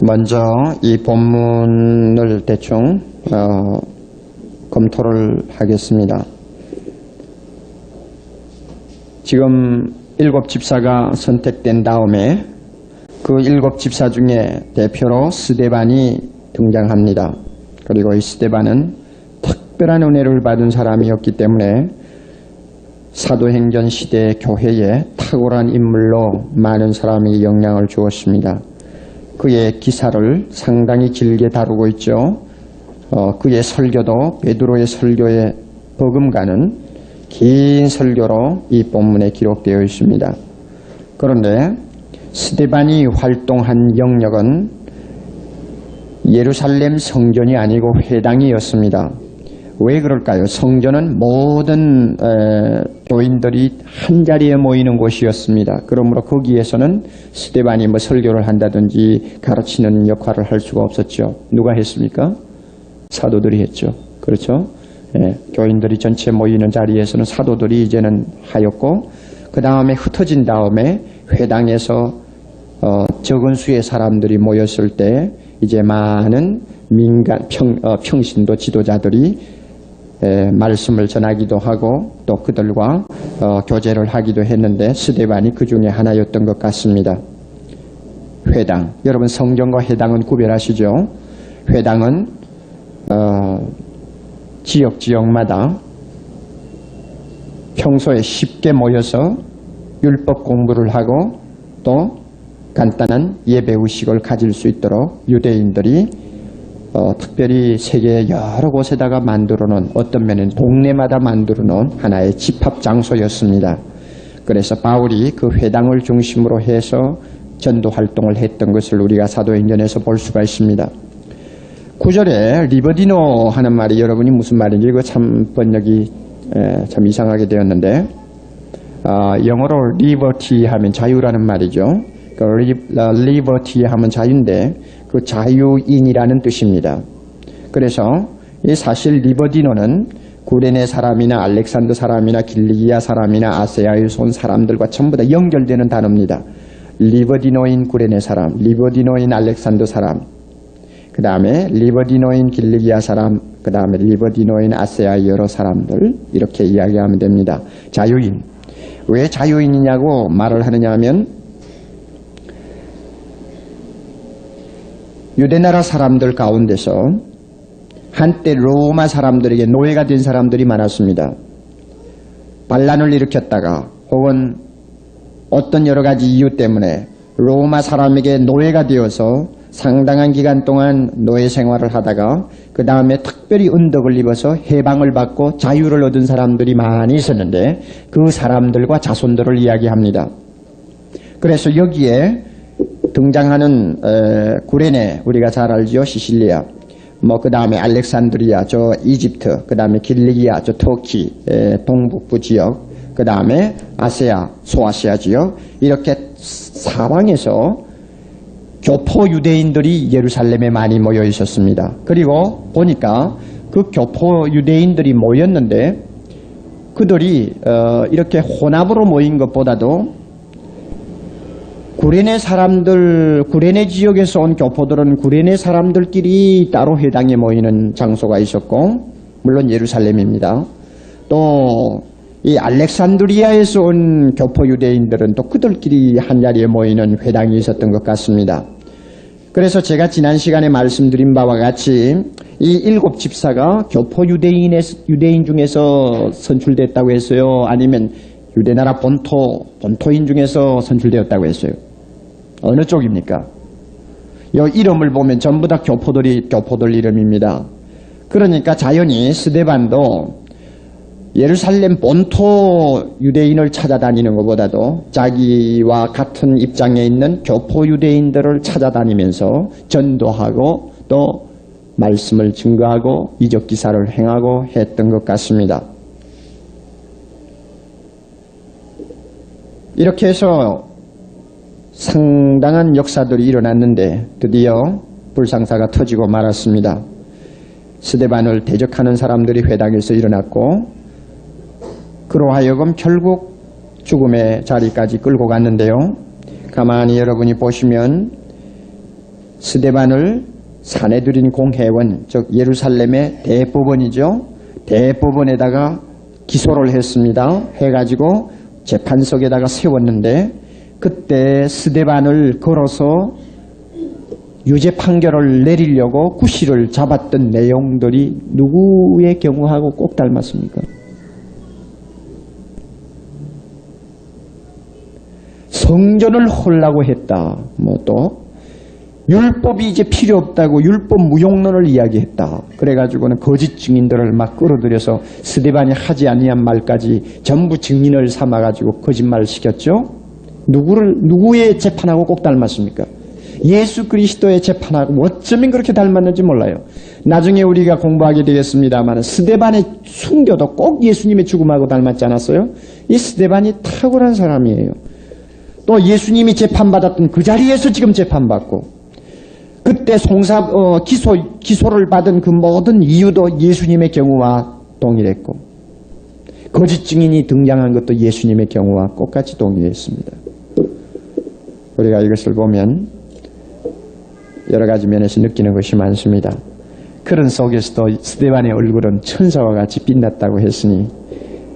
먼저 이 본문을 대충 검토를 하겠습니다. 지금 7 집사가 선택된 다음에 그 7 집사 중에 대표로 스데반이 등장합니다. 그리고 이 스데반은 특별한 은혜를 받은 사람이었기 때문에 사도행전 시대 교회에 탁월한 인물로 많은 사람이 영향을 주었습니다. 그의 기사를 상당히 길게 다루고 있죠. 그의 설교도 베드로의 설교에 버금가는 긴 설교로 이 본문에 기록되어 있습니다. 그런데 스데반이 활동한 영역은 예루살렘 성전이 아니고 회당이었습니다. 왜 그럴까요? 성전은 모든 교인들이 한자리에 모이는 곳이었습니다. 그러므로 거기에서는 스데반이 설교를 한다든지 가르치는 역할을 할 수가 없었죠. 누가 했습니까? 사도들이 했죠. 그렇죠? 교인들이 전체 모이는 자리에서는 사도들이 이제는 하였고, 그 다음에 흩어진 다음에 회당에서 적은 수의 사람들이 모였을 때 이제 많은 민간 평신도 지도자들이 말씀을 전하기도 하고 또 그들과 교제를 하기도 했는데 스데반이 그 중에 하나였던 것 같습니다. 회당, 여러분 성전과 회당은 구별하시죠? 회당은 지역마다 평소에 쉽게 모여서 율법 공부를 하고 또 간단한 예배의식을 가질 수 있도록 유대인들이 특별히 세계 여러 곳에다가 만들어놓은, 어떤 면은 동네마다 만들어놓은 하나의 집합장소였습니다. 그래서 바울이 그 회당을 중심으로 해서 전도 활동을 했던 것을 우리가 사도행전에서 볼 수가 있습니다. 9절에 리버디노 하는 말이 여러분이 무슨 말인지 이거 참 번역이 참 이상하게 되었는데, 영어로 리버티 하면 자유라는 말이죠. 리버티 하면 자유인데 그 자유인이라는 뜻입니다. 그래서 사실 리버디노는 구레네 사람이나 알렉산더 사람이나 길리기아 사람이나 아세아에서 온 사람들과 전부 다 연결되는 단어입니다. 리버디노인 구레네 사람, 리버디노인 알렉산더 사람, 그 다음에 리버디노인 길리기아 사람, 그 다음에 리버디노인 아세아 여러 사람들, 이렇게 이야기하면 됩니다. 자유인. 왜 자유인이냐고 말을 하느냐 하면 유대나라 사람들 가운데서 한때 로마 사람들에게 노예가 된 사람들이 많았습니다. 반란을 일으켰다가 혹은 어떤 여러 가지 이유 때문에 로마 사람에게 노예가 되어서 상당한 기간 동안 노예 생활을 하다가 그 다음에 특별히 은덕을 입어서 해방을 받고 자유를 얻은 사람들이 많이 있었는데 그 사람들과 자손들을 이야기합니다. 그래서 여기에 등장하는 구레네, 우리가 잘 알죠. 시실리아, 그 다음에 알렉산드리아, 저 이집트, 그 다음에 길리기아, 저 터키, 동북부 지역, 그 다음에 아세아, 소아시아 지역, 이렇게 사방에서 교포 유대인들이 예루살렘에 많이 모여 있었습니다. 그리고 보니까 그 교포 유대인들이 모였는데 그들이 이렇게 혼합으로 모인 것보다도 구레네 사람들, 구레네 지역에서 온 교포들은 구레네 사람들끼리 따로 회당에 모이는 장소가 있었고, 물론 예루살렘입니다. 또 이 알렉산드리아에서 온 교포 유대인들은 또 그들끼리 한자리에 모이는 회당이 있었던 것 같습니다. 그래서 제가 지난 시간에 말씀드린 바와 같이 이 7 집사가 교포 유대인 중에서 선출됐다고 했어요? 아니면 유대나라 본토인 중에서 선출되었다고 했어요? 어느 쪽입니까? 이 이름을 보면 전부 다 교포들 이름입니다. 그러니까 자연히 스데반도 예루살렘 본토 유대인을 찾아다니는 것보다도 자기와 같은 입장에 있는 교포 유대인들을 찾아다니면서 전도하고 또 말씀을 증거하고 이적 기사를 행하고 했던 것 같습니다. 이렇게 해서 상당한 역사들이 일어났는데 드디어 불상사가 터지고 말았습니다. 스데반을 대적하는 사람들이 회당에서 일어났고 그로 하여금 결국 죽음의 자리까지 끌고 갔는데요. 가만히 여러분이 보시면 스데반을 사내들인 공회원, 즉 예루살렘의 대법원이죠. 대법원에다가 기소를 했습니다. 해가지고 재판석에다가 세웠는데 그때 스데반을 걸어서 유죄 판결을 내리려고 구실을 잡았던 내용들이 누구의 경우하고 꼭 닮았습니까? 성전을 헐라고 했다. 뭐 또 율법이 이제 필요 없다고 율법 무용론을 이야기했다. 그래가지고는 거짓 증인들을 막 끌어들여서 스데반이 하지 아니한 말까지 전부 증인을 삼아가지고 거짓말을 시켰죠. 누구의 재판하고 꼭 닮았습니까? 예수 그리스도의 재판하고 어쩌면 그렇게 닮았는지 몰라요. 나중에 우리가 공부하게 되겠습니다만 스데반의 순교도 꼭 예수님의 죽음하고 닮았지 않았어요? 이 스데반이 탁월한 사람이에요. 또 예수님이 재판받았던 그 자리에서 지금 재판받고 그때 기소를 받은 그 모든 이유도 예수님의 경우와 동일했고 거짓 증인이 등장한 것도 예수님의 경우와 똑같이 동일했습니다. 우리가 이것을 보면 여러 가지 면에서 느끼는 것이 많습니다. 그런 속에서도 스데반의 얼굴은 천사와 같이 빛났다고 했으니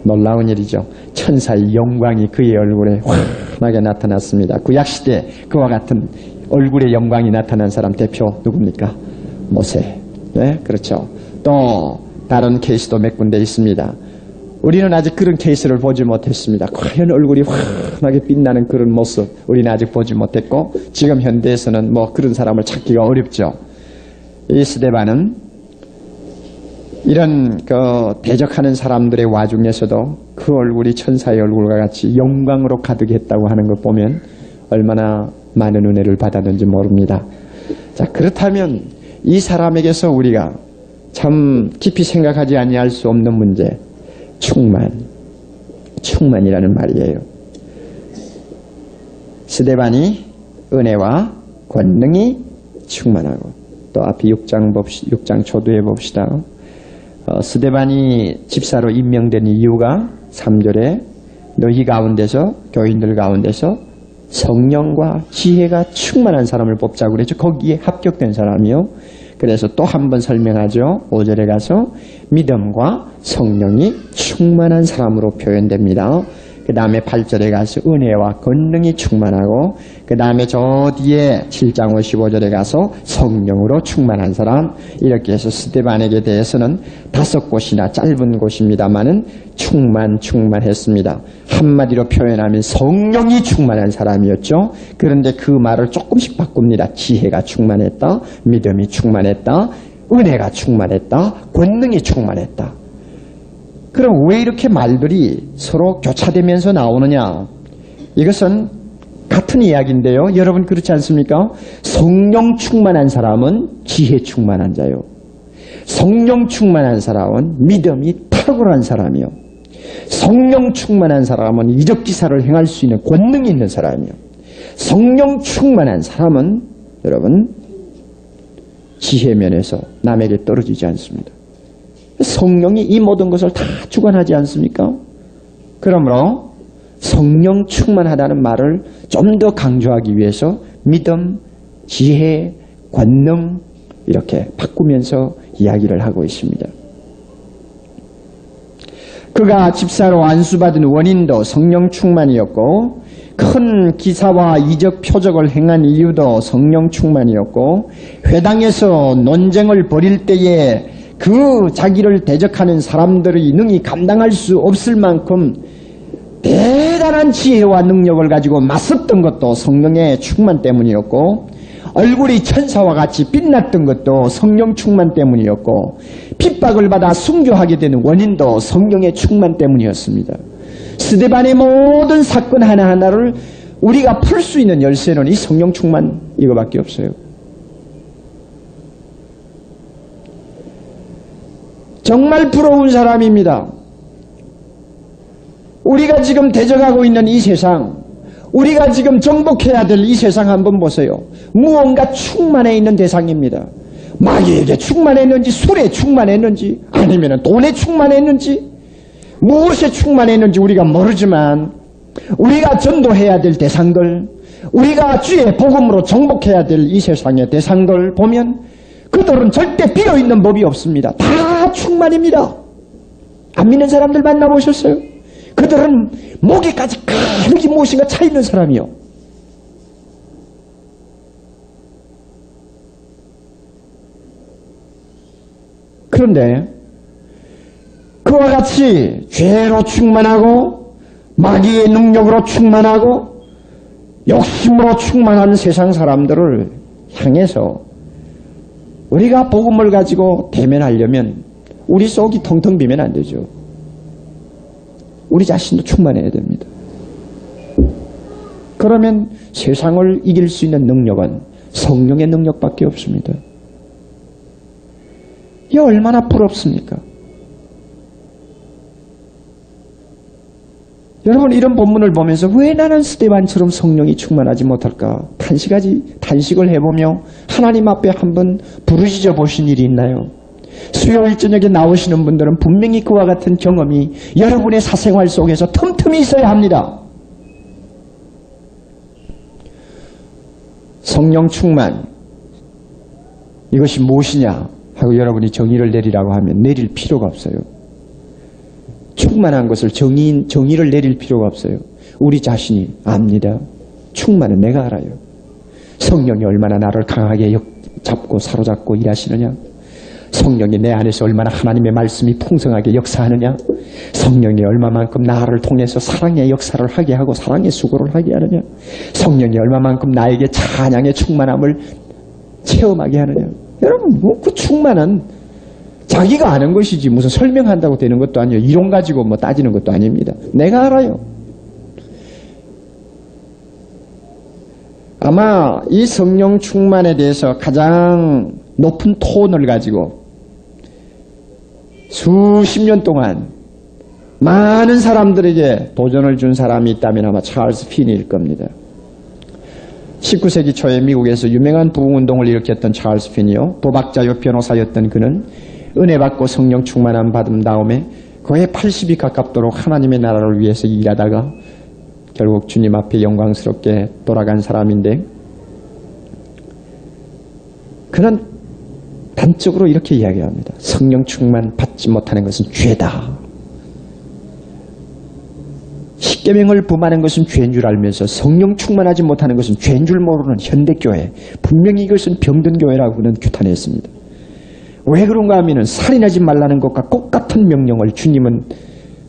놀라운 일이죠. 천사의 영광이 그의 얼굴에 환하게 나타났습니다. 구약시대 그와 같은 얼굴의 영광이 나타난 사람 대표 누굽니까? 모세. 네, 그렇죠. 또 다른 케이스도 몇 군데 있습니다. 우리는 아직 그런 케이스를 보지 못했습니다. 과연 얼굴이 환하게 빛나는 그런 모습 우리는 아직 보지 못했고 지금 현대에서는 뭐 그런 사람을 찾기가 어렵죠. 이 스데반은 이런 대적하는 사람들의 와중에서도 그 얼굴이 천사의 얼굴과 같이 영광으로 가득했다고 하는 것 보면 얼마나 많은 은혜를 받았는지 모릅니다. 자, 그렇다면 이 사람에게서 우리가 참 깊이 생각하지 아니할 수 없는 문제, 충만이라는 말이에요. 스데반이 은혜와 권능이 충만하고 또 앞에 6장 초두에 봅시다. 스데반이 집사로 임명된 이유가 3절에 너희 가운데서 교인들 가운데서 성령과 지혜가 충만한 사람을 뽑자고 그랬죠. 거기에 합격된 사람이요. 그래서 또 한 번 설명하죠. 5절에 가서 믿음과 성령이 충만한 사람으로 표현됩니다. 그 다음에 8절에 가서 은혜와 권능이 충만하고 그 다음에 저 뒤에 7장 55절에 가서 성령으로 충만한 사람 이렇게 해서 스데반에게 대해서는 5곳이나 짧은 곳입니다마는 충만했습니다. 한마디로 표현하면 성령이 충만한 사람이었죠. 그런데 그 말을 조금씩 바꿉니다. 지혜가 충만했다, 믿음이 충만했다, 은혜가 충만했다, 권능이 충만했다. 그럼 왜 이렇게 말들이 서로 교차되면서 나오느냐? 이것은 같은 이야기인데요. 여러분 그렇지 않습니까? 성령 충만한 사람은 지혜 충만한 자요. 성령 충만한 사람은 믿음이 탁월한 사람이요. 성령 충만한 사람은 이적기사를 행할 수 있는 권능이 있는 사람이요. 성령 충만한 사람은 여러분 지혜 면에서 남에게 떨어지지 않습니다. 성령이 이 모든 것을 다 주관하지 않습니까? 그러므로 성령 충만하다는 말을 좀 더 강조하기 위해서 믿음, 지혜, 권능 이렇게 바꾸면서 이야기를 하고 있습니다. 그가 집사로 안수받은 원인도 성령 충만이었고 큰 기사와 이적 표적을 행한 이유도 성령 충만이었고 회당에서 논쟁을 벌일 때에 그 자기를 대적하는 사람들의 능히 감당할 수 없을 만큼 대단한 지혜와 능력을 가지고 맞섰던 것도 성령의 충만 때문이었고 얼굴이 천사와 같이 빛났던 것도 성령 충만 때문이었고 핍박을 받아 순교하게 되는 원인도 성령의 충만 때문이었습니다. 스데반의 모든 사건 하나하나를 우리가 풀 수 있는 열쇠는 이 성령 충만 이거밖에 없어요. 정말 부러운 사람입니다. 우리가 지금 대적하고 있는 이 세상, 우리가 지금 정복해야 될 이 세상 한번 보세요. 무언가 충만해 있는 대상입니다. 마귀에게 충만했는지 술에 충만했는지 아니면 돈에 충만했는지 무엇에 충만했는지 우리가 모르지만 우리가 전도해야 될 대상들 우리가 주의 복음으로 정복해야 될 이 세상의 대상들 보면 그들은 절대 비어있는 법이 없습니다. 다 충만입니다. 안 믿는 사람들 만나보셨어요? 그들은 목에까지 가득히 무엇인가 차있는 사람이요. 그런데 그와 같이 죄로 충만하고 마귀의 능력으로 충만하고 욕심으로 충만한 세상 사람들을 향해서 우리가 복음을 가지고 대면하려면 우리 속이 텅텅 비면 안 되죠. 우리 자신도 충만해야 됩니다. 그러면 세상을 이길 수 있는 능력은 성령의 능력밖에 없습니다. 이게 얼마나 부럽습니까? 여러분, 이런 본문을 보면서 왜 나는 스데반처럼 성령이 충만하지 못할까? 탄식을 해보며 하나님 앞에 한번 부르짖어 보신 일이 있나요? 수요일 저녁에 나오시는 분들은 분명히 그와 같은 경험이 여러분의 사생활 속에서 틈틈이 있어야 합니다. 성령 충만, 이것이 무엇이냐 하고 여러분이 정의를 내리라고 하면 내릴 필요가 없어요. 충만한 것을 정의를 내릴 필요가 없어요. 우리 자신이 압니다. 충만은 내가 알아요. 성령이 얼마나 나를 강하게 잡고 사로잡고 일하시느냐, 성령이 내 안에서 얼마나 하나님의 말씀이 풍성하게 역사하느냐, 성령이 얼마만큼 나를 통해서 사랑의 역사를 하게 하고 사랑의 수고를 하게 하느냐, 성령이 얼마만큼 나에게 찬양의 충만함을 체험하게 하느냐. 여러분, 그 충만은 자기가 아는 것이지 무슨 설명한다고 되는 것도 아니에요. 이론 가지고 뭐 따지는 것도 아닙니다. 내가 알아요. 아마 이 성령 충만에 대해서 가장 높은 톤을 가지고 수십 년 동안 많은 사람들에게 도전을 준 사람이 있다면 아마 찰스 피니일 겁니다. 19세기 초에 미국에서 유명한 부흥운동을 일으켰던 찰스 피니요, 도박자요 변호사였던 그는 은혜 받고 성령 충만함 받은 다음에 거의 80이 가깝도록 하나님의 나라를 위해서 일하다가 결국 주님 앞에 영광스럽게 돌아간 사람인데, 그는 단적으로 이렇게 이야기합니다. 성령 충만 받지 못하는 것은 죄다. 십계명을 범하는 것은 죄인 줄 알면서 성령 충만하지 못하는 것은 죄인 줄 모르는 현대교회, 분명히 이것은 병든 교회라고 그는 규탄했습니다. 왜 그런가 하면 살인하지 말라는 것과 똑같은 명령을 주님은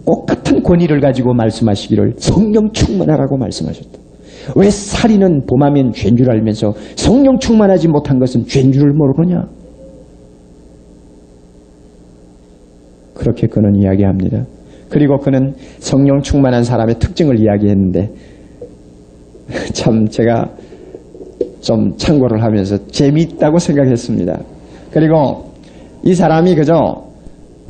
똑같은 권위를 가지고 말씀하시기를 성령 충만하라고 말씀하셨다. 왜 살인은 범하면 죄인 줄 알면서 성령 충만하지 못한 것은 죄인 줄 모르느냐? 그렇게 그는 이야기합니다. 그리고 그는 성령 충만한 사람의 특징을 이야기했는데 참 제가 좀 참고를 하면서 재미있다고 생각했습니다. 그리고 이 사람이 그저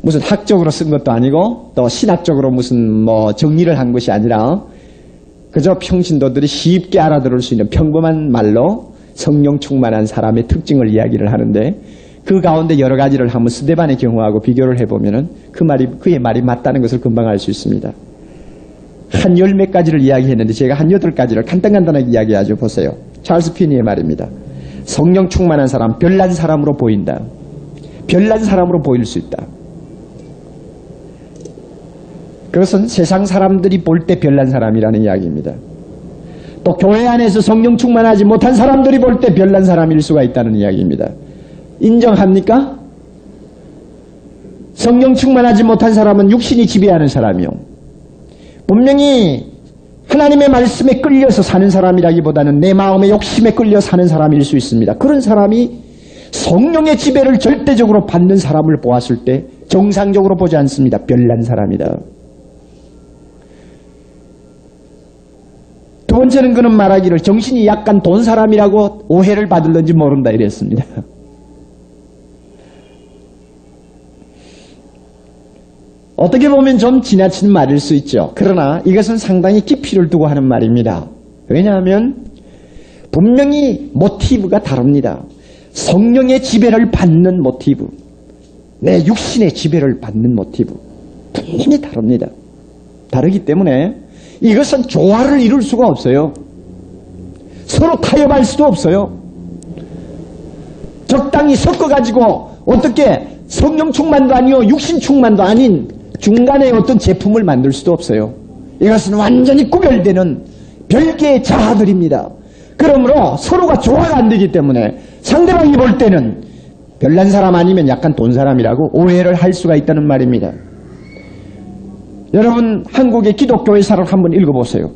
무슨 학적으로 쓴 것도 아니고 또 신학적으로 무슨 뭐 정리를 한 것이 아니라 그저 평신도들이 쉽게 알아들을 수 있는 평범한 말로 성령 충만한 사람의 특징을 이야기를 하는데, 그 가운데 여러 가지를 한번 스데반의 경우하고 비교를 해보면은 그의 말이 맞다는 것을 금방 알 수 있습니다. 한 열 몇 가지를 이야기했는데 제가 한 8가지를 간단하게 이야기하죠. 보세요. 찰스 피니의 말입니다. 성령 충만한 사람, 별난 사람으로 보인다. 별난 사람으로 보일 수 있다. 그것은 세상 사람들이 볼 때 별난 사람이라는 이야기입니다. 또 교회 안에서 성령 충만하지 못한 사람들이 볼 때 별난 사람일 수가 있다는 이야기입니다. 인정합니까? 성령 충만하지 못한 사람은 육신이 지배하는 사람이요, 분명히 하나님의 말씀에 끌려서 사는 사람이라기보다는 내 마음의 욕심에 끌려 사는 사람일 수 있습니다. 그런 사람이 성령의 지배를 절대적으로 받는 사람을 보았을 때 정상적으로 보지 않습니다. 별난 사람이다. 두 번째는 그는 말하기를 정신이 약간 돈 사람이라고 오해를 받을는지 모른다 이랬습니다. 어떻게 보면 좀 지나친 말일 수 있죠. 그러나 이것은 상당히 깊이를 두고 하는 말입니다. 왜냐하면 분명히 모티브가 다릅니다. 성령의 지배를 받는 모티브, 내 육신의 지배를 받는 모티브, 분명히 다릅니다. 다르기 때문에 이것은 조화를 이룰 수가 없어요. 서로 타협할 수도 없어요. 적당히 섞어가지고 어떻게 성령 충만도 아니요 육신 충만도 아닌 중간에 어떤 제품을 만들 수도 없어요. 이것은 완전히 구별되는 별개의 자아들입니다. 그러므로 서로가 조화가 안 되기 때문에 상대방이 볼 때는 별난 사람 아니면 약간 돈 사람이라고 오해를 할 수가 있다는 말입니다. 여러분, 한국의 기독교 의사를 한번 읽어보세요.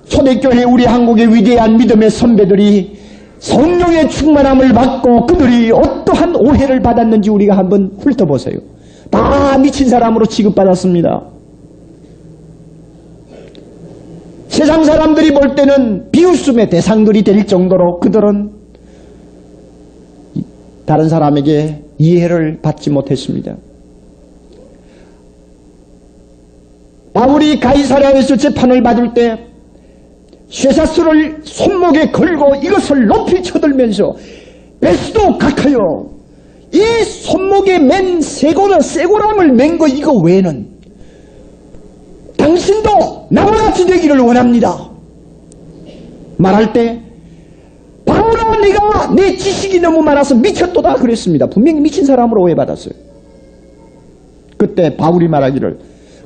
초대교회 우리 한국의 위대한 믿음의 선배들이 성령의 충만함을 받고 그들이 어떠한 오해를 받았는지 우리가 한번 훑어보세요. 다 미친 사람으로 취급받았습니다. 세상 사람들이 볼 때는 비웃음의 대상들이 될 정도로 그들은 다른 사람에게 이해를 받지 못했습니다. 바울이 가이사랴에서 재판을 받을 때 쇠사슬을 손목에 걸고 이것을 높이 쳐들면서 베스도 각하여 이 손목에 맨 쇠고람을 맨 거 이거 외에는 당신도 나와 같이 되기를 원합니다. 말할 때 바울아 네가 내 지식이 너무 많아서 미쳤도다 그랬습니다. 분명히 미친 사람으로 오해받았어요. 그때 바울이 말하기를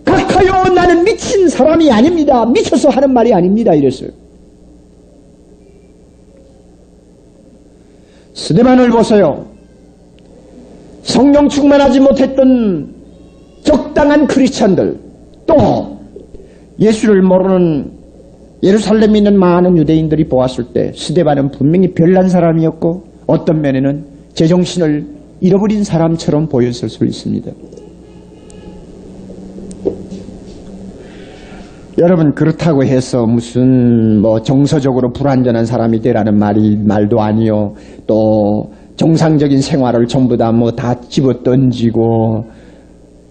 각하여 나는 미친 사람이 아닙니다. 미쳐서 하는 말이 아닙니다. 이랬어요. 스데반을 보세요. 성령 충만하지 못했던 적당한 크리스찬들, 또 예수를 모르는 예루살렘에 있는 많은 유대인들이 보았을 때 스데반은 분명히 별난 사람이었고 어떤 면에는 제정신을 잃어버린 사람처럼 보였을 수 있습니다. 여러분, 그렇다고 해서 무슨 정서적으로 불완전한 사람이 되라는 말도 아니요. 또 정상적인 생활을 전부 다 집어던지고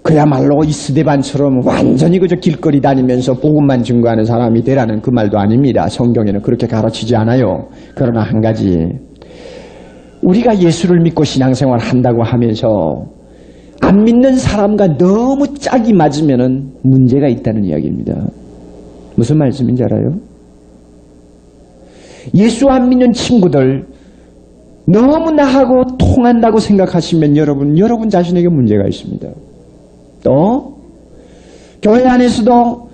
그야말로 이 스데반처럼 완전히 그저 길거리 다니면서 복음만 증거하는 사람이 되라는 그 말도 아닙니다. 성경에는 그렇게 가르치지 않아요. 그러나 한 가지, 우리가 예수를 믿고 신앙생활 한다고 하면서 안 믿는 사람과 너무 짝이 맞으면 문제가 있다는 이야기입니다. 무슨 말씀인지 알아요? 예수 안 믿는 친구들 너무 나하고 통한다고 생각하시면 여러분 자신에게 문제가 있습니다. 또 교회 안에서도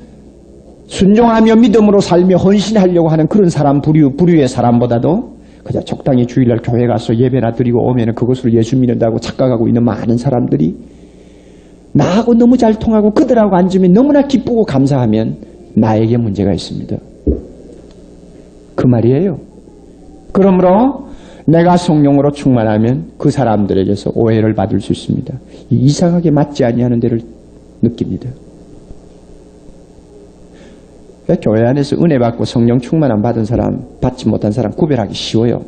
순종하며 믿음으로 살며 헌신하려고 하는 그런 사람, 부류의 사람보다도 그냥 적당히 주일날 교회 가서 예배나 드리고 오면 그것으로 예수 믿는다고 착각하고 있는 많은 사람들이 나하고 너무 잘 통하고 그들하고 앉으면 너무나 기쁘고 감사하면 나에게 문제가 있습니다. 그 말이에요. 그러므로 내가 성령으로 충만하면 그 사람들에게서 오해를 받을 수 있습니다. 이상하게 맞지 아니하는 데를 느낍니다. 교회 안에서 은혜 받고 성령 충만함 받은 사람, 받지 못한 사람 구별하기 쉬워요.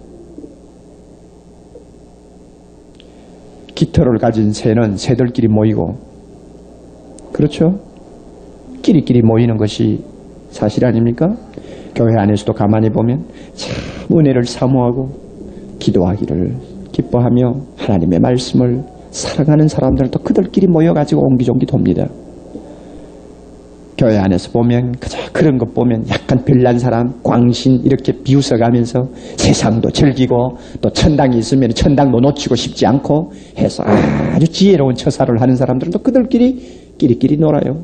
깃털을 가진 새는 새들끼리 모이고, 그렇죠? 끼리끼리 모이는 것이 사실 아닙니까? 교회 안에서도 가만히 보면 참 은혜를 사모하고 기도하기를 기뻐하며 하나님의 말씀을 사랑하는 사람들도 그들끼리 모여가지고 옹기종기 돕니다. 교회 안에서 보면 그저 그런 것 보면 약간 별난 사람, 광신 이렇게 비웃어가면서 세상도 즐기고 또 천당이 있으면 천당도 놓치고 싶지 않고 해서 아주 지혜로운 처사를 하는 사람들도 그들끼리 끼리끼리 놀아요.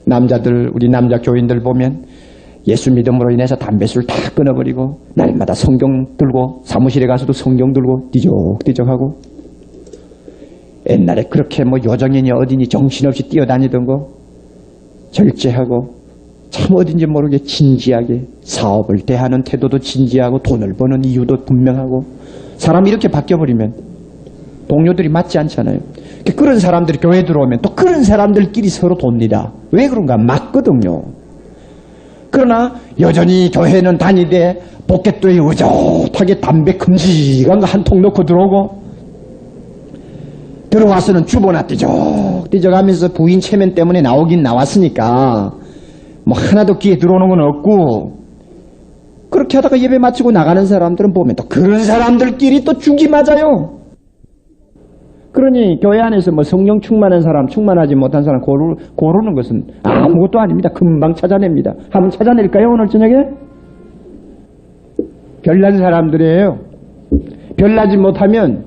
남자들, 우리 남자 교인들 보면 예수 믿음으로 인해서 담배술 다 끊어버리고 날마다 성경 들고 사무실에 가서도 성경 들고 뒤적뒤적하고 옛날에 그렇게 요정이니 어디니 정신없이 뛰어다니던 거 절제하고 참 어딘지 모르게 진지하게 사업을 대하는 태도도 진지하고 돈을 버는 이유도 분명하고 사람이 이렇게 바뀌어버리면 동료들이 맞지 않잖아요. 그런 사람들이 교회에 들어오면 또 그런 사람들끼리 서로 돕니다. 왜 그런가? 맞거든요. 그러나 여전히 교회는 다니되 포켓도에 의젓하게 담배 큼직한 거 한 통 넣고 들어오고 들어와서는 주보나 띠적띠적 하면서 부인 체면 때문에 나오긴 나왔으니까 하나도 귀에 들어오는 건 없고 그렇게 하다가 예배 마치고 나가는 사람들은 보면 또 그런 사람들끼리 또 죽이 맞아요. 그러니 교회 안에서 뭐 성령 충만한 사람, 충만하지 못한 사람 고르는 것은 아무것도 아닙니다. 금방 찾아냅니다. 한번 찾아낼까요, 오늘 저녁에? 별난 사람들이에요. 별나지 못하면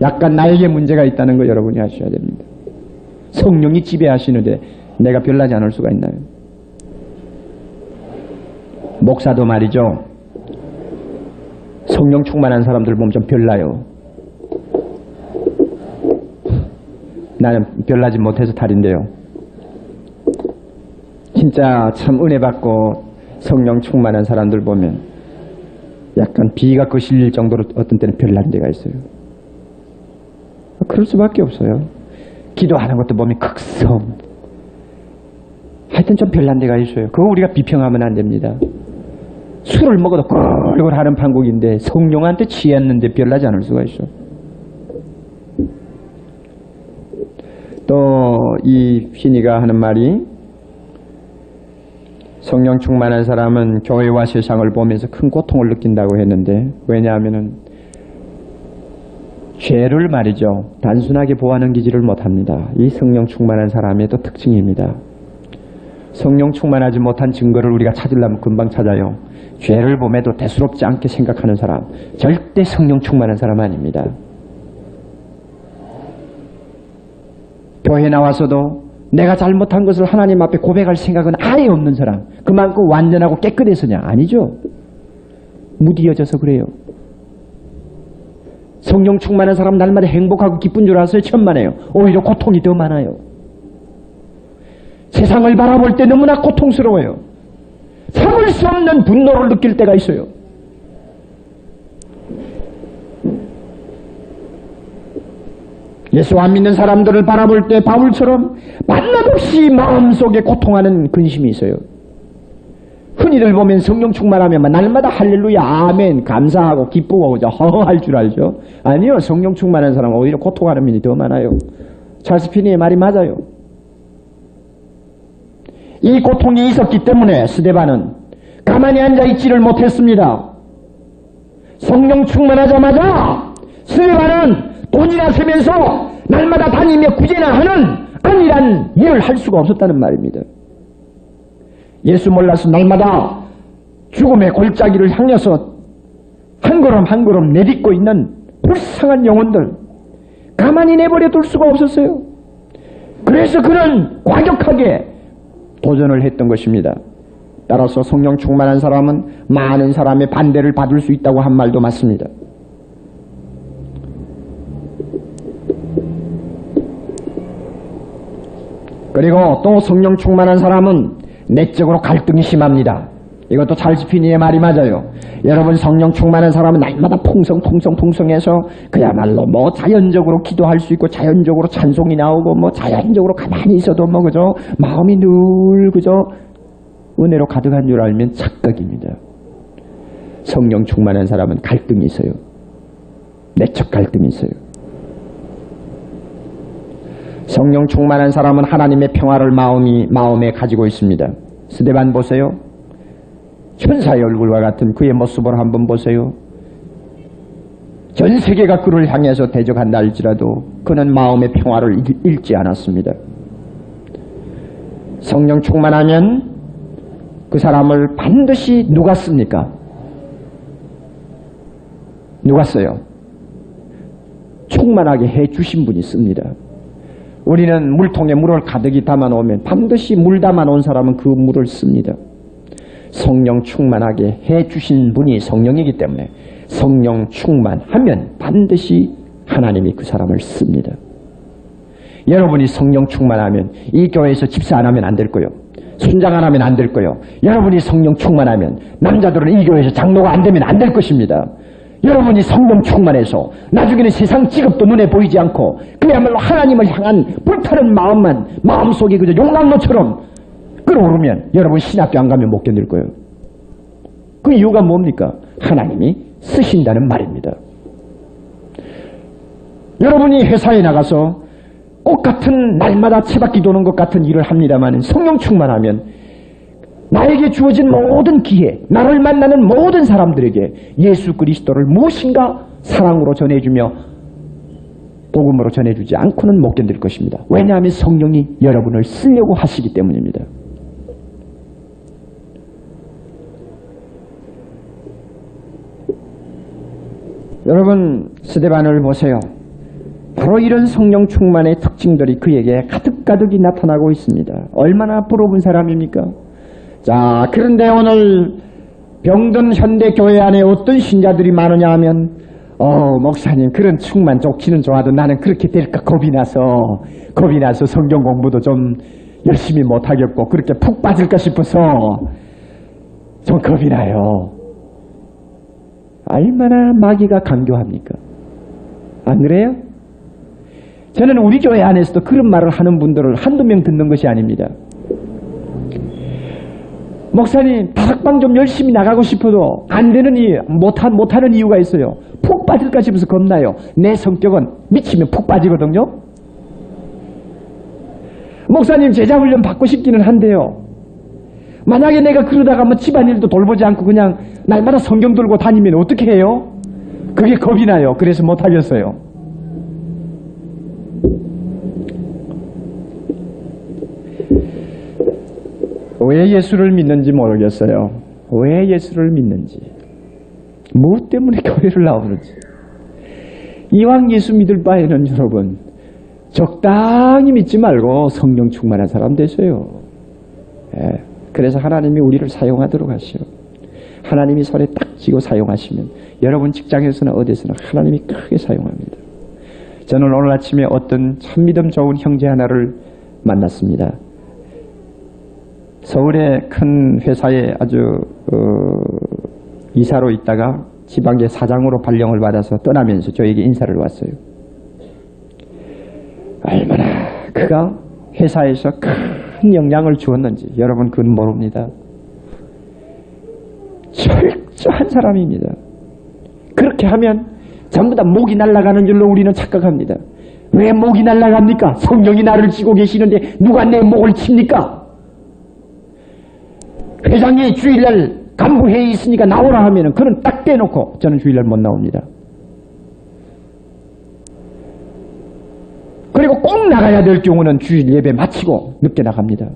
약간 나에게 문제가 있다는 거 여러분이 아셔야 됩니다. 성령이 지배하시는데 내가 별나지 않을 수가 있나요? 목사도 말이죠. 성령 충만한 사람들 보면 좀 별나요. 나는 별나지 못해서 탈인데요. 진짜 참 은혜 받고 성령 충만한 사람들 보면 약간 비가 거실릴 정도로 어떤 때는 별난 데가 있어요. 그럴 수밖에 없어요. 기도하는 것도 보면 극성. 하여튼 좀 별난 데가 있어요. 그거 우리가 비평하면 안 됩니다. 술을 먹어도 꿀꿀 하는 판국인데 성령한테 취했는데 별나지 않을 수가 있어. 또 이 신이가 하는 말이 성령 충만한 사람은 교회와 세상을 보면서 큰 고통을 느낀다고 했는데 왜냐하면은 죄를 말이죠. 단순하게 보아넘기지를 못합니다. 이 성령 충만한 사람의 또 특징입니다. 성령 충만하지 못한 증거를 우리가 찾으려면 금방 찾아요. 죄를 봄에도 대수롭지 않게 생각하는 사람 절대 성령 충만한 사람 아닙니다. 교회 나와서도 내가 잘못한 것을 하나님 앞에 고백할 생각은 아예 없는 사람 그만큼 완전하고 깨끗해서냐? 아니죠. 무디어져서 그래요. 성령 충만한 사람 날마다 행복하고 기쁜 줄 아세요? 천만에요. 오히려 고통이 더 많아요. 세상을 바라볼 때 너무나 고통스러워요. 참을 수 없는 분노를 느낄 때가 있어요. 예수 안 믿는 사람들을 바라볼 때 바울처럼 만남없이 마음속에 고통하는 근심이 있어요. 흔히들 보면 성령 충만하면 날마다 할렐루야 아멘 감사하고 기쁘고 허허할 줄 알죠. 아니요. 성령 충만한 사람은 오히려 고통하는 면이 더 많아요. 찰스 피니의 말이 맞아요. 이 고통이 있었기 때문에 스데반은 가만히 앉아있지를 못했습니다. 성령 충만하자마자 스데반은 돈이나 쓰면서 날마다 다니며 구제나 하는 안일한 일을 할 수가 없었다는 말입니다. 예수 몰라서 날마다 죽음의 골짜기를 향해서 한 걸음 한 걸음 내딛고 있는 불쌍한 영혼들 가만히 내버려 둘 수가 없었어요. 그래서 그는 과격하게 도전을 했던 것입니다. 따라서 성령 충만한 사람은 많은 사람의 반대를 받을 수 있다고 한 말도 맞습니다. 그리고 또 성령 충만한 사람은 내적으로 갈등이 심합니다. 이것도 찰스 피니의 말이 맞아요. 여러분 성령 충만한 사람은 날마다 풍성해서 그야말로 뭐 자연적으로 기도할 수 있고 자연적으로 찬송이 나오고 뭐 자연적으로 가만히 있어도 뭐 그죠 마음이 늘 그죠 은혜로 가득한 줄 알면 착각입니다. 성령 충만한 사람은 갈등이 있어요. 내적 갈등이 있어요. 성령 충만한 사람은 하나님의 평화를 마음에 가지고 있습니다. 스데반 보세요. 천사의 얼굴과 같은 그의 모습을 한번 보세요. 전 세계가 그를 향해서 대적한다 할지라도 그는 마음의 평화를 잃지 않았습니다. 성령 충만하면 그 사람을 반드시 누가 씁니까? 누가 써요? 충만하게 해주신 분이 씁니다. 우리는 물통에 물을 가득히 담아놓으면 반드시 물 담아놓은 사람은 그 물을 씁니다. 성령 충만하게 해주신 분이 성령이기 때문에 성령 충만하면 반드시 하나님이 그 사람을 씁니다. 여러분이 성령 충만하면 이 교회에서 집사 안 하면 안 될 거예요. 순장 안 하면 안 될 거예요. 여러분이 성령 충만하면 남자들은 이 교회에서 장로가 안 되면 안 될 것입니다. 여러분이 성령 충만해서 나중에는 세상 직업도 눈에 보이지 않고 그야말로 하나님을 향한 불타는 마음만 마음속에 그저 용광로처럼 끌어오르면 여러분 신학교 안 가면 못 견딜 거예요. 그 이유가 뭡니까? 하나님이 쓰신다는 말입니다. 여러분이 회사에 나가서 꽃같은 날마다 채바퀴 도는 것 같은 일을 합니다만 성령 충만하면 나에게 주어진 모든 기회, 나를 만나는 모든 사람들에게 예수 그리스도를 무엇인가 사랑으로 전해주며 복음으로 전해주지 않고는 못 견딜 것입니다. 왜냐하면 성령이 여러분을 쓰려고 하시기 때문입니다. 여러분, 스데반을 보세요. 바로 이런 성령 충만의 특징들이 그에게 가득가득이 나타나고 있습니다. 얼마나 부러운 사람입니까? 자, 그런데 오늘 병든 현대교회 안에 어떤 신자들이 많으냐 하면 목사님 그런 충만 좋기는 좋아도 나는 그렇게 될까 겁이 나서 성경 공부도 좀 열심히 못하겠고 그렇게 푹 빠질까 싶어서 좀 겁이 나요. 얼마나 마귀가 강교합니까? 안 그래요? 저는 우리 교회 안에서도 그런 말을 하는 분들을 한두 명 듣는 것이 아닙니다. 목사님 다락방 좀 열심히 나가고 싶어도 안 되는 이유, 못하는 이유가 있어요. 푹 빠질까 싶어서 겁나요. 내 성격은 미치면 푹 빠지거든요. 목사님 제자훈련 받고 싶기는 한데요. 만약에 내가 그러다가 뭐 집안일도 돌보지 않고 그냥 날마다 성경 들고 다니면 어떻게 해요? 그게 겁이 나요. 그래서 못하겠어요. 왜 예수를 믿는지 모르겠어요. 왜 예수를 믿는지, 무엇 때문에 교회를 나오는지. 이왕 예수 믿을 바에는 여러분 적당히 믿지 말고 성령 충만한 사람 되세요. 그래서 하나님이 우리를 사용하도록 하시오. 하나님이 손에 딱 쥐고 사용하시면 여러분 직장에서나 어디서나 하나님이 크게 사용합니다. 저는 오늘 아침에 어떤 참 믿음 좋은 형제 하나를 만났습니다. 서울의 큰 회사에 아주 이사로 있다가 지방의 사장으로 발령을 받아서 떠나면서 저에게 인사를 왔어요. 얼마나 그가 회사에서 큰 영향을 주었는지 여러분 그건 모릅니다. 철저한 사람입니다. 그렇게 하면 전부 다 목이 날아가는 줄로 우리는 착각합니다. 왜 목이 날아갑니까? 성령이 나를 쥐고 계시는데 누가 내 목을 칩니까? 회장이 주일날 간부회의 있으니까 나오라 하면은 그는 딱 떼놓고 저는 주일날 못 나옵니다. 그리고 꼭 나가야 될 경우는 주일 예배 마치고 늦게 나갑니다.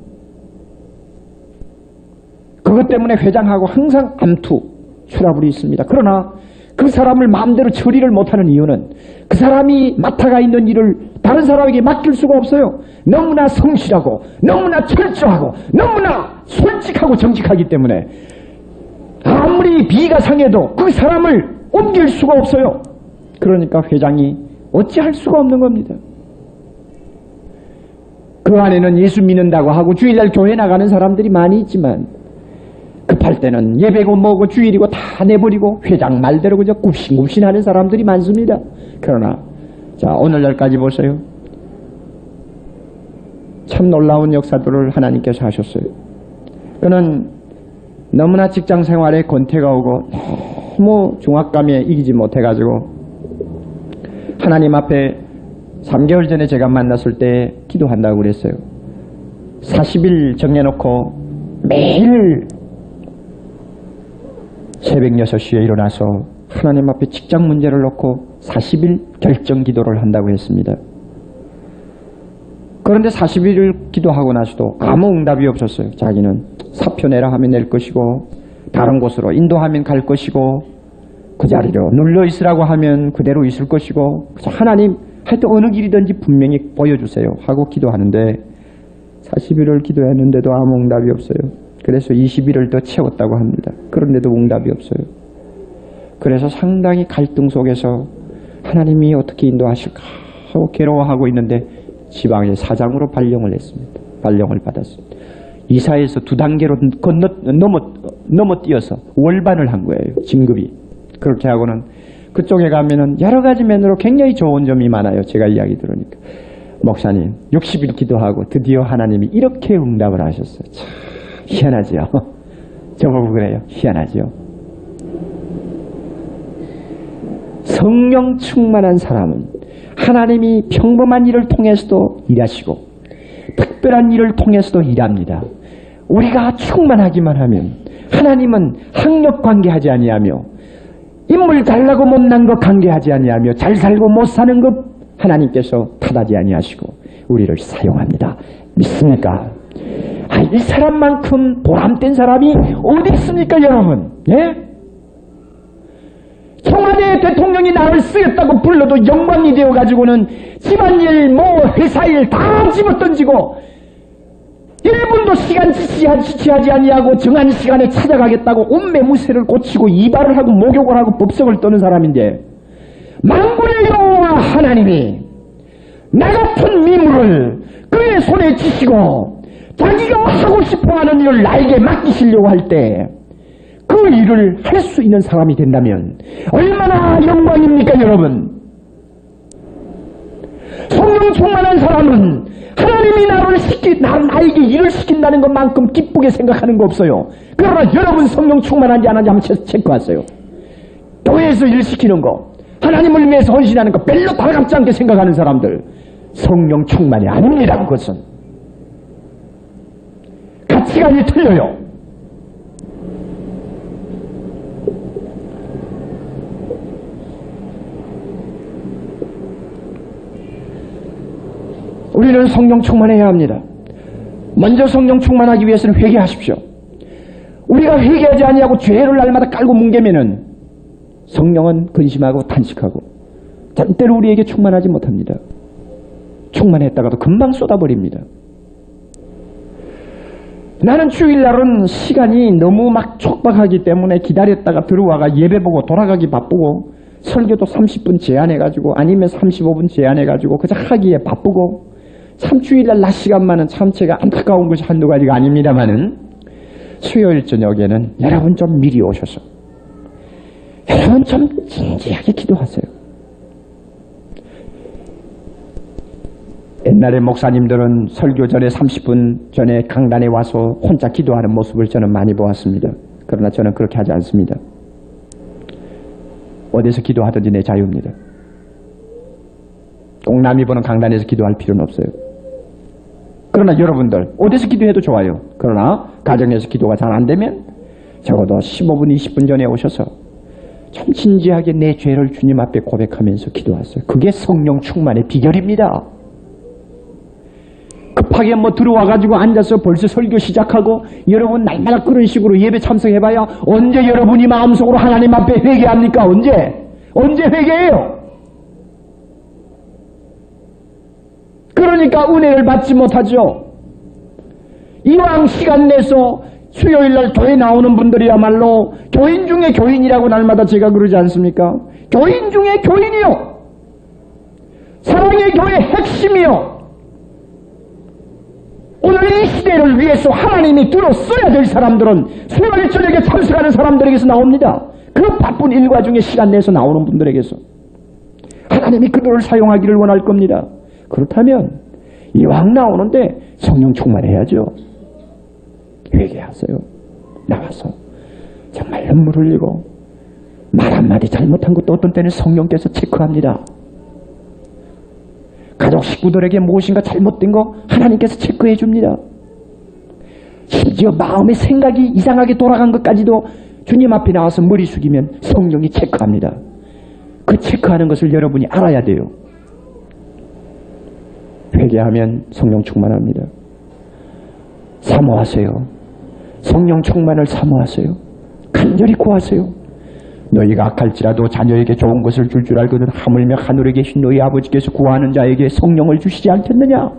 그것 때문에 회장하고 항상 암투, 트러블이 있습니다. 그러나 그 사람을 마음대로 처리를 못하는 이유는 그 사람이 맡아가 있는 일을 다른 사람에게 맡길 수가 없어요. 너무나 성실하고 너무나 철저하고 너무나 솔직하고 정직하기 때문에 아무리 비가 상해도 그 사람을 옮길 수가 없어요. 그러니까 회장이 어찌할 수가 없는 겁니다. 그 안에는 예수 믿는다고 하고 주일날 교회 나가는 사람들이 많이 있지만 급할 때는 예배고 뭐고 주일이고 다 내버리고 회장 말대로 그저 굽신굽신하는 사람들이 많습니다. 그러나 자 오늘날까지 보세요. 참 놀라운 역사들을 하나님께서 하셨어요. 그는 너무나 직장 생활에 권태가 오고 너무 중압감에 이기지 못해가지고 하나님 앞에 3개월 전에 제가 만났을 때 기도한다고 그랬어요. 40일 정해놓고 매일 새벽 6시에 일어나서 하나님 앞에 직장 문제를 놓고 40일 결정 기도를 한다고 했습니다. 그런데 40일을 기도하고 나서도 아무 응답이 없었어요. 자기는 사표 내라 하면 낼 것이고 다른 곳으로 인도하면 갈 것이고 그 자리로 눌러 있으라고 하면 그대로 있을 것이고 하나님 하여튼 어느 길이든지 분명히 보여주세요 하고 기도하는데 40일을 기도했는데도 아무 응답이 없어요. 그래서 20일을 더 채웠다고 합니다. 그런데도 응답이 없어요. 그래서 상당히 갈등 속에서 하나님이 어떻게 인도하실까 하고 괴로워하고 있는데 지방의 사장으로 발령을 했습니다. 발령을 받았습니다. 이사에서 2단계로 넘어뛰어서 월반을 한 거예요. 진급이. 그렇게 하고는 그쪽에 가면은 여러 가지 면으로 굉장히 좋은 점이 많아요. 제가 이야기 들으니까. 목사님 60일 기도하고 드디어 하나님이 이렇게 응답을 하셨어요. 참 희한하죠. 저보고 그래요. 희한하죠. 성령 충만한 사람은 하나님이 평범한 일을 통해서도 일하시고 특별한 일을 통해서도 일합니다. 우리가 충만하기만 하면 하나님은 학력 관계하지 아니하며 인물 달라고 못난 것 관계하지 아니하며 잘 살고 못 사는 것 하나님께서 탓하지 아니하시고 우리를 사용합니다. 믿습니까? 이 사람만큼 보람된 사람이 어디 있습니까, 여러분? 예? 청와대 대통령이 나를 쓰겠다고 불러도 영광이 되어가지고는 집안일, 회사일 다 집어던지고 1분도 시간 지체하지 아니하고 정한 시간에 찾아가겠다고 온매무새를 고치고 이발을 하고 목욕을 하고 법석을 떠는 사람인데, 만군의 여호와 하나님이 나 같은 미물을 그의 손에 쥐시고 자기가 하고 싶어하는 일을 나에게 맡기시려고 할 때 그 일을 할 수 있는 사람이 된다면 얼마나 영광입니까, 여러분? 성령 충만한 사람은 하나님이 나에게 일을 시킨다는 것만큼 기쁘게 생각하는 거 없어요. 그러나 여러분 성령 충만한지 안 한지 한번 체크하세요. 교회에서 일 시키는 거, 하나님을 위해서 헌신하는 거 별로 달갑지 않게 생각하는 사람들, 성령 충만이 아닙니다. 그것은 가치관이 틀려요. 우리는 성령 충만해야 합니다. 먼저 성령 충만하기 위해서는 회개하십시오. 우리가 회개하지 아니하고 죄를 날마다 깔고 뭉개면은 성령은 근심하고 탄식하고 절대로 우리에게 충만하지 못합니다. 충만했다가도 금방 쏟아버립니다. 나는 주일날은 시간이 너무 막 촉박하기 때문에 기다렸다가 들어와가 예배 보고 돌아가기 바쁘고 설교도 30분 제한해가지고 아니면 35분 제한해가지고 그저 하기에 바쁘고 참 주일날 낮 시간만은 참 제가 안타까운 것이 한두 가지가 아닙니다만은 수요일 저녁에는 여러분 좀 미리 오셔서 여러분 좀 진지하게 기도하세요. 옛날에 목사님들은 설교 전에 30분 전에 강단에 와서 혼자 기도하는 모습을 저는 많이 보았습니다. 그러나 저는 그렇게 하지 않습니다. 어디서 기도하든지 내 자유입니다. 꼭 남이 보는 강단에서 기도할 필요는 없어요. 그러나 여러분들 어디서 기도해도 좋아요. 그러나 가정에서 기도가 잘 안되면 적어도 15분 20분 전에 오셔서 좀 진지하게 내 죄를 주님 앞에 고백하면서 기도하세요. 그게 성령 충만의 비결입니다. 급하게 들어와가지고 앉아서 벌써 설교 시작하고 여러분 날마다 그런 식으로 예배 참석해봐야 언제 여러분이 마음속으로 하나님 앞에 회개합니까? 언제 회개해요? 그러니까 은혜를 받지 못하죠. 이왕 시간 내서 수요일날 교회 나오는 분들이야말로 교인 중에 교인이라고 날마다 제가 그러지 않습니까? 교인 중에 교인이요. 사랑의 교회 핵심이요. 오늘 이 시대를 위해서 하나님이 들어 써야 될 사람들은 수요일 저녁에 참석하는 사람들에게서 나옵니다. 그 바쁜 일과 중에 시간 내서 나오는 분들에게서 하나님이 그들을 사용하기를 원할 겁니다. 그렇다면 이왕 나오는데 성령 충만해야죠. 회개하세요. 나와서 정말 눈물 흘리고 말 한마디 잘못한 것도 어떤 때는 성령께서 체크합니다. 가족 식구들에게 무엇인가 잘못된 거 하나님께서 체크해 줍니다. 심지어 마음의 생각이 이상하게 돌아간 것까지도 주님 앞에 나와서 머리 숙이면 성령이 체크합니다. 그 체크하는 것을 여러분이 알아야 돼요. 회개하면 성령 충만합니다. 사모하세요. 성령 충만을 사모하세요. 간절히 구하세요. 너희가 악할지라도 자녀에게 좋은 것을 줄 줄 알거든 하물며 하늘에 계신 너희 아버지께서 구하는 자에게 성령을 주시지 않겠느냐.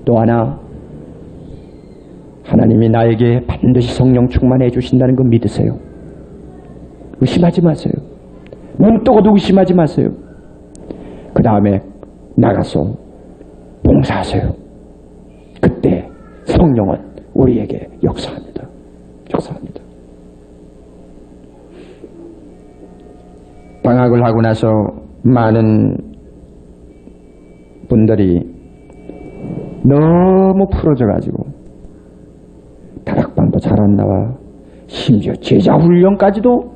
또 하나, 하나님이 나에게 반드시 성령 충만해 주신다는 거 믿으세요. 의심하지 마세요. 눈 뜨고도 의심하지 마세요. 그 다음에 나가서 봉사하세요. 그때 성령은 우리에게 역사합니다. 역사합니다. 방학을 하고 나서 많은 분들이 너무 풀어져가지고 다락방도 잘 안 나와. 심지어 제자훈련까지도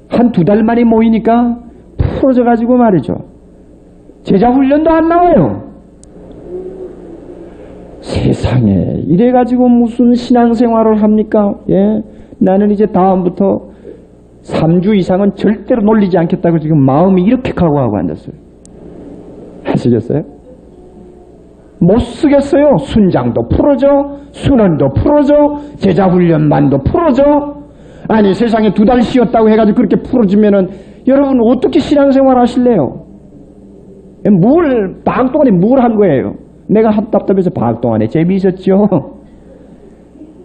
한 2달 만에 모이니까 풀어져가지고 말이죠. 제자훈련도 안 나와요. 세상에 이래가지고 무슨 신앙생활을 합니까? 예? 나는 이제 다음부터 3주 이상은 절대로 놀리지 않겠다고 지금 마음이 이렇게 각오하고 앉았어요. 하시겠어요? 못 쓰겠어요. 순장도 풀어져, 순원도 풀어져, 제자훈련반도 풀어져. 아니 세상에 2달 쉬었다고 해가지고 그렇게 풀어주면은 여러분 어떻게 신앙생활 하실래요? 방학 동안에 뭘 한 거예요? 내가 답답해서 방학 동안에 재미있었죠?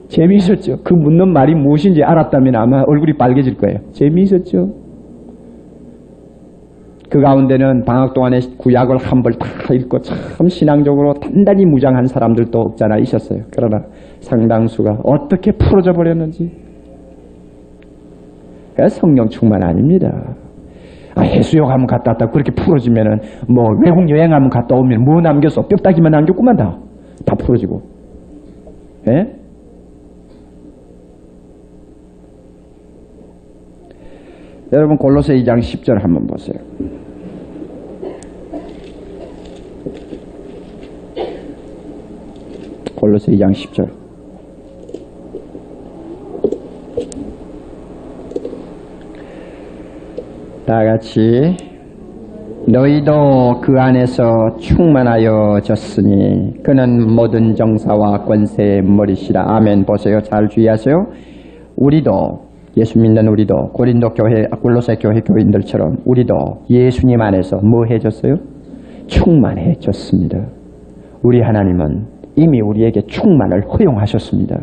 재미있었죠. 그 묻는 말이 무엇인지 알았다면 아마 얼굴이 빨개질 거예요. 재미있었죠. 그 가운데는 방학 동안에 구약을 한 벌 다 읽고 참 신앙적으로 단단히 무장한 사람들도 없잖아 있었어요. 그러나 상당수가 어떻게 풀어져 버렸는지. 성령 충만 아닙니다. 해수욕 하면 갔다 왔다 그렇게 풀어지면은 뭐 외국 여행 하면 갔다 오면 뭐 남겼어? 뼈다귀만 남겼구만 다 풀어지고. 예? 여러분 골로새 2장 10절 한번 보세요. 골로새 2장 10절. 다 같이 너희도 그 안에서 충만하여졌으니 그는 모든 정사와 권세의 머리시라. 아멘. 보세요. 잘 주의하세요. 우리도 예수 믿는 우리도 고린도 교회 골로새 교회 교인들처럼 우리도 예수님 안에서 뭐 해졌어요? 충만해졌습니다. 우리 하나님은 이미 우리에게 충만을 허용하셨습니다.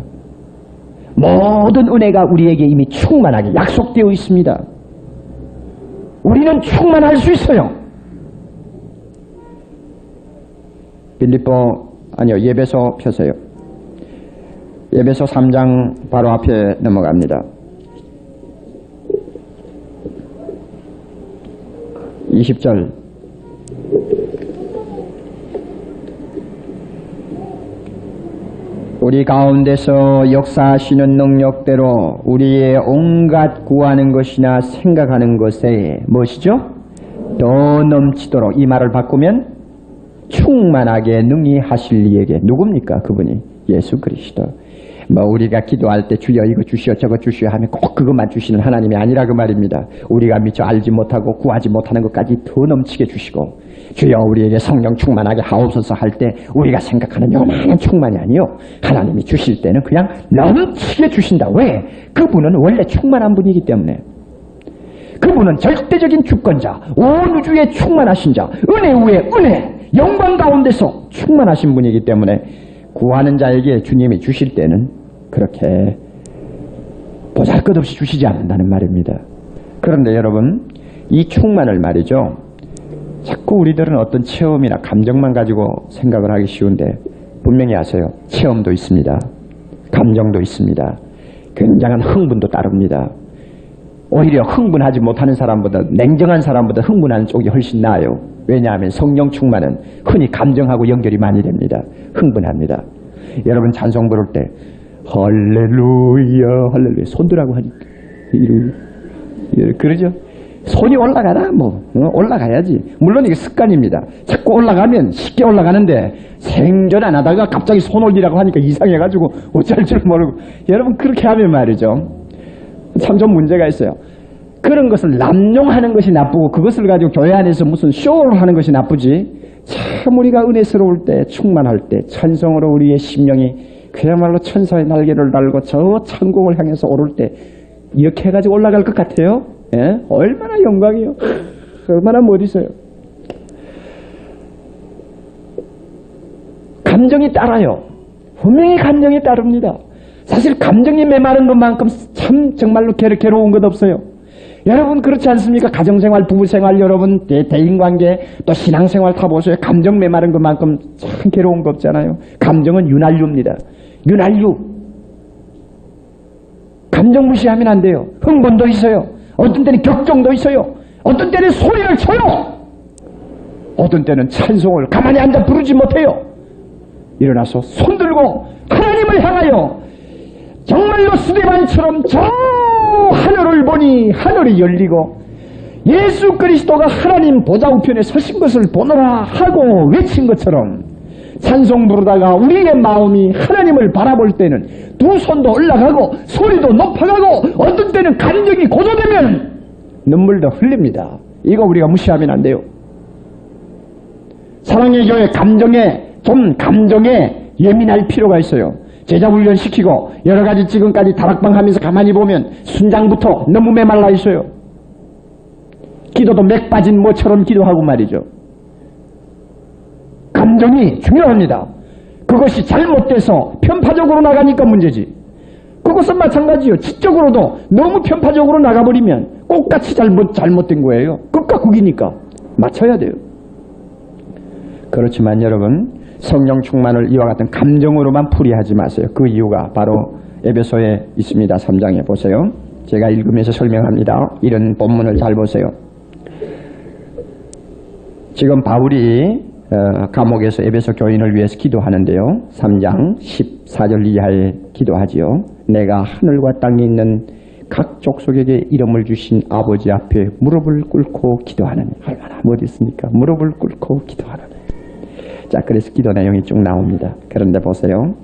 모든 은혜가 우리에게 이미 충만하게 약속되어 있습니다. 우리는 충만할 수 있어요. 예배소 펴세요. 예배소 3장 바로 앞에 넘어갑니다. 20절. 우리 가운데서 역사하시는 능력대로 우리의 온갖 구하는 것이나 생각하는 것에 무엇이죠? 더 넘치도록. 이 말을 바꾸면 충만하게 능히 하실 이에게. 누굽니까? 그분이 예수 그리스도. 우리가 기도할 때 주여 이거 주시오 저거 주시오 하면 꼭 그것만 주시는 하나님이 아니라 그 말입니다. 우리가 미처 알지 못하고 구하지 못하는 것까지 더 넘치게 주시고, 주여 우리에게 성령 충만하게 하옵소서 할 때 우리가 생각하는 요만한 충만이 아니요, 하나님이 주실 때는 그냥 넘치게 주신다. 왜? 그분은 원래 충만한 분이기 때문에. 그분은 절대적인 주권자, 온 우주에 충만하신 자, 은혜 위에 은혜, 영광 가운데서 충만하신 분이기 때문에 구하는 자에게 주님이 주실 때는 그렇게 보잘것없이 주시지 않는다는 말입니다. 그런데 여러분, 이 충만을 말이죠, 자꾸 우리들은 어떤 체험이나 감정만 가지고 생각을 하기 쉬운데 분명히 아세요. 체험도 있습니다. 감정도 있습니다. 굉장한 흥분도 따릅니다. 오히려 흥분하지 못하는 사람보다, 냉정한 사람보다 흥분하는 쪽이 훨씬 나아요. 왜냐하면 성령 충만은 흔히 감정하고 연결이 많이 됩니다. 흥분합니다. 여러분 찬송 부를 때 할렐루야 할렐루야 손들라고 하니까 그러죠. 손이 올라가라 올라가야지. 물론 이게 습관입니다. 자꾸 올라가면 쉽게 올라가는데 생전 안 하다가 갑자기 손 올리라고 하니까 이상해가지고 어쩔 줄 모르고. 여러분 그렇게 하면 말이죠, 참 좀 문제가 있어요. 그런 것을 남용하는 것이 나쁘고 그것을 가지고 교회 안에서 무슨 쇼를 하는 것이 나쁘지, 참 우리가 은혜스러울 때, 충만할 때 찬송으로 우리의 심령이 그야말로 천사의 날개를 달고 저 천국을 향해서 오를 때 이렇게 해가지고 올라갈 것 같아요. 예? 얼마나 영광이요. 얼마나 멋있어요. 감정이 따라요. 분명히 감정이 따릅니다. 사실 감정이 메마른 것만큼 참 정말로 괴로운 것 없어요. 여러분 그렇지 않습니까? 가정생활, 부부생활, 여러분 대인관계, 또 신앙생활 다 보세요. 감정 메마른 것만큼 참 괴로운 거 없잖아요. 감정은 윤활유입니다. 윤활유. 감정 무시하면 안 돼요. 흥분도 있어요. 어떤 때는 격정도 있어요. 어떤 때는 소리를 쳐요. 어떤 때는 찬송을 가만히 앉아 부르지 못해요. 일어나서 손들고 하나님을 향하여 정말로 스데반처럼 저 하늘을 보니 하늘이 열리고 예수 그리스도가 하나님 보좌 우편에 서신 것을 보노라 하고 외친 것처럼 찬송 부르다가 우리의 마음이 하나님을 바라볼 때는 두 손도 올라가고 소리도 높아가고 어떤 때는 감정이 고조되면 눈물도 흘립니다. 이거 우리가 무시하면 안 돼요. 사랑의 교회 감정에 예민할 필요가 있어요. 제자 훈련시키고 여러 가지 지금까지 다락방 하면서 가만히 보면 순장부터 너무 메말라 있어요. 기도도 맥 빠진 모처럼 기도하고 말이죠. 감정이 중요합니다. 그것이 잘못돼서 편파적으로 나가니까 문제지. 그것은 마찬가지요. 지적으로도 너무 편파적으로 나가버리면 똑같이 잘못된 거예요. 끝과 극이니까 맞춰야 돼요. 그렇지만 여러분, 성령 충만을 이와 같은 감정으로만 풀이하지 마세요. 그 이유가 바로 에베소에 있습니다. 3장에 보세요. 제가 읽으면서 설명합니다. 이런 본문을 잘 보세요. 지금 바울이 감옥에서 에베소 교인을 위해서 기도하는데요. 3장 14절 이하에 기도하지요. 내가 하늘과 땅에 있는 각 족속에게 이름을 주신 아버지 앞에 무릎을 꿇고 기도하느니. 얼마나 멋있습니까? 무릎을 꿇고 기도하느니. 자, 그래서 기도 내용이 쭉 나옵니다. 그런데 보세요.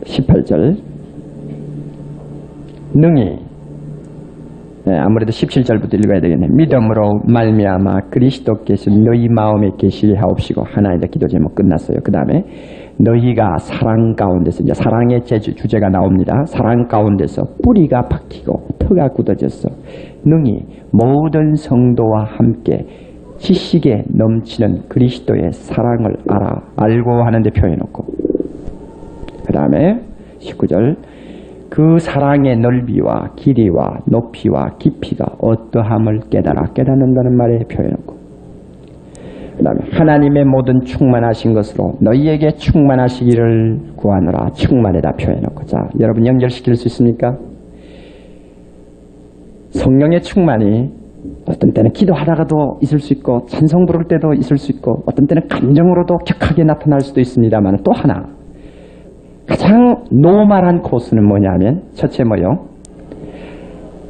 18절 능히 아무래도 17절부터 읽어야 되겠네. 믿음으로 말미암아 그리스도께서 너희 마음에 계시게 하옵시고. 하나이다. 기도 제목 끝났어요. 그 다음에 너희가 사랑 가운데서, 이제 사랑의 주제가 나옵니다. 사랑 가운데서 뿌리가 박히고 터가 굳어졌어 능히 모든 성도와 함께 지식에 넘치는 그리스도의 사랑을 알고 하는데 표해놓고, 그 다음에 19절 그 사랑의 넓이와 길이와 높이와 깊이가 어떠함을 깨닫는다는 말에 표해놓고, 그 다음에 하나님의 모든 충만하신 것으로 너희에게 충만하시기를 구하노라. 충만에다 표해놓고. 자, 여러분 연결시킬 수 있습니까? 성령의 충만이 어떤 때는 기도하다가도 있을 수 있고 찬송 부를 때도 있을 수 있고 어떤 때는 감정으로도 격하게 나타날 수도 있습니다만, 또 하나 가장 노멀한 코스는 뭐냐면, 첫째 뭐요?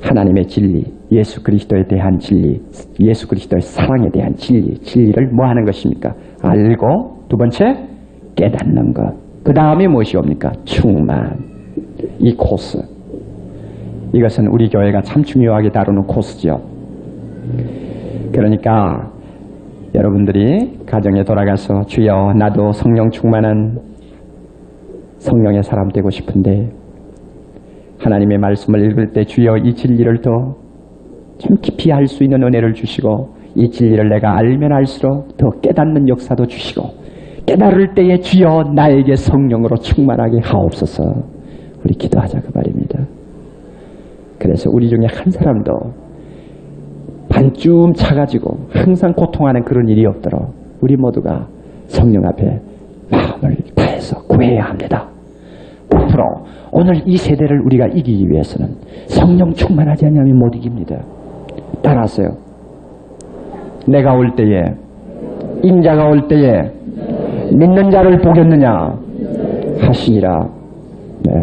하나님의 진리, 예수 그리스도에 대한 진리, 예수 그리스도의 사랑에 대한 진리를 뭐 하는 것입니까? 알고, 두 번째 깨닫는 것, 그 다음에 무엇이 옵니까? 충만. 이 코스, 이것은 우리 교회가 참 중요하게 다루는 코스죠. 그러니까 여러분들이 가정에 돌아가서 주여 나도 성령 충만한 성령의 사람 되고 싶은데, 하나님의 말씀을 읽을 때 주여 이 진리를 더 좀 깊이 알 수 있는 은혜를 주시고, 이 진리를 내가 알면 알수록 더 깨닫는 역사도 주시고, 깨달을 때에 주여 나에게 성령으로 충만하게 하옵소서. 우리 기도하자 그 말입니다. 그래서 우리 중에 한 사람도 반쯤 차가지고 항상 고통하는 그런 일이 없도록 우리 모두가 성령 앞에 마음을 다해서 구해야 합니다. 앞으로 오늘 이 세대를 우리가 이기기 위해서는 성령 충만하지 않으면 못 이깁니다. 따라하세요. 내가 올 때에, 인자가 올 때에 믿는 자를 보겠느냐 하시니라. 네.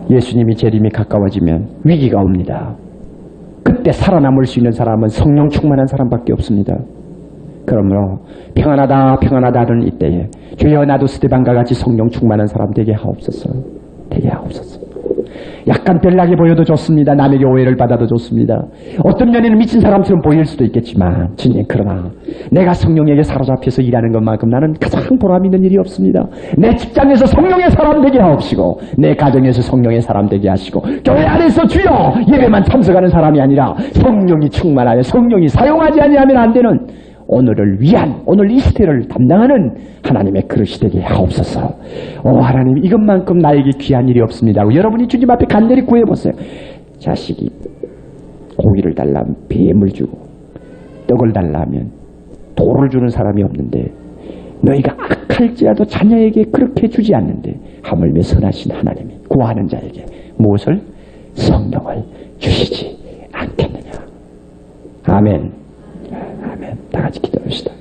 예수님이 재림이 가까워지면 위기가 옵니다. 그때 살아남을 수 있는 사람은 성령 충만한 사람밖에 없습니다. 그러므로 평안하다 하는 이때에 주여 나도 스데반과 같이 성령 충만한 사람 되게 하옵소서. 되게 하옵소서. 약간 별나게 보여도 좋습니다. 남에게 오해를 받아도 좋습니다. 어떤 면에는 미친 사람처럼 보일 수도 있겠지만, 그러나 내가 성령에게 사로잡혀서 일하는 것만큼 나는 가장 보람 있는 일이 없습니다. 내 직장에서 성령의 사람 되게 하옵시고, 내 가정에서 성령의 사람 되게 하시고, 교회 안에서 주여 예배만 참석하는 사람이 아니라 성령이 충만하여 성령이 사용하지 아니하면 안 되는 오늘을 위한, 오늘 이 시대를 담당하는 하나님의 그릇이 되게 하옵소서. 하나님 이것만큼 나에게 귀한 일이 없습니다. 여러분이 주님 앞에 간절히 구해보세요. 자식이 고기를 달라면 뱀을 주고, 떡을 달라면 돌을 주는 사람이 없는데, 너희가 악할지라도 자녀에게 그렇게 주지 않는데 하물며 선하신 하나님이 구하는 자에게 무엇을? 성령을 주시지 않겠느냐. 아멘. 아멘. 다 같이 기도합시다.